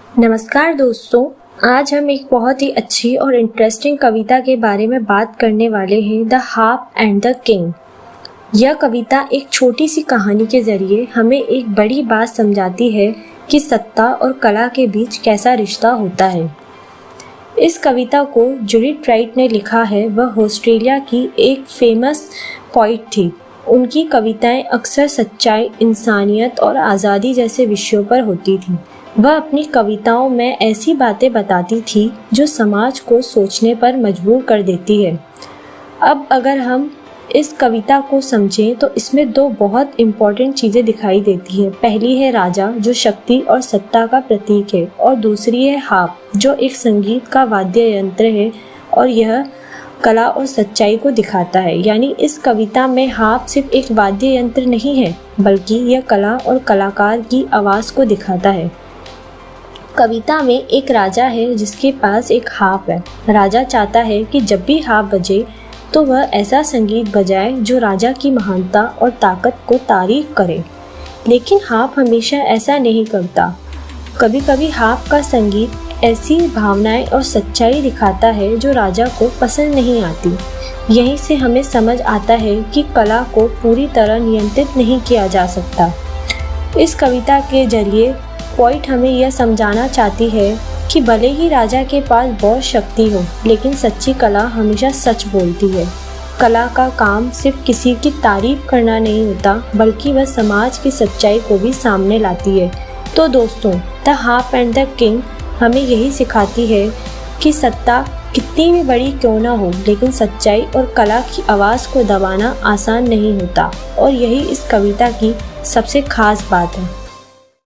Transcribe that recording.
नमस्कार दोस्तों, आज हम एक बहुत ही अच्छी और इंटरेस्टिंग कविता के बारे में बात करने वाले हैं, the harp and the king. यह कविता एक छोटी सी कहानी के जरिए हमें एक बड़ी बात समझाती है कि सत्ता और कला के बीच कैसा रिश्ता होता है। इस कविता को जूडिथ राइट ने लिखा है। वह ऑस्ट्रेलिया की एक फेमस पोइट थी। उनकी कविताएं अक्सर सच्चाई, इंसानियत और आज़ादी जैसे विषयों पर होती थीं। वह अपनी कविताओं में ऐसी बातें बताती थी जो समाज को सोचने पर मजबूर कर देती है। अब अगर हम इस कविता को समझें तो इसमें दो बहुत इम्पॉर्टेंट चीज़ें दिखाई देती हैं। पहली है राजा, जो शक्ति और सत्ता का प्रतीक है, और दूसरी है हार्प, जो एक संगीत का वाद्य यंत्र है और यह कला और सच्चाई को दिखाता है। यानी इस कविता में हार्प सिर्फ एक वाद्य यंत्र नहीं है, बल्कि यह कला और कलाकार की आवाज़ को दिखाता है। कविता में एक राजा है जिसके पास एक हार्प है। राजा चाहता है कि जब भी हार्प बजे तो वह ऐसा संगीत बजाए जो राजा की महानता और ताकत को तारीफ करे। लेकिन हार्प हमेशा ऐसा नहीं करता। कभी कभी हार्प का संगीत ऐसी भावनाएं और सच्चाई दिखाता है जो राजा को पसंद नहीं आती। यहीं से हमें समझ आता है कि कला को पूरी तरह नियंत्रित नहीं किया जा सकता। इस कविता के जरिए पोइट हमें यह समझाना चाहती है कि भले ही राजा के पास बहुत शक्ति हो, लेकिन सच्ची कला हमेशा सच बोलती है। कला का काम सिर्फ किसी की तारीफ करना नहीं होता, बल्कि वह समाज की सच्चाई को भी सामने लाती है। तो दोस्तों, the harp and the king हमें यही सिखाती है कि सत्ता कितनी भी बड़ी क्यों ना हो, लेकिन सच्चाई और कला की आवाज़ को दबाना आसान नहीं होता। और यही इस कविता की सबसे खास बात है।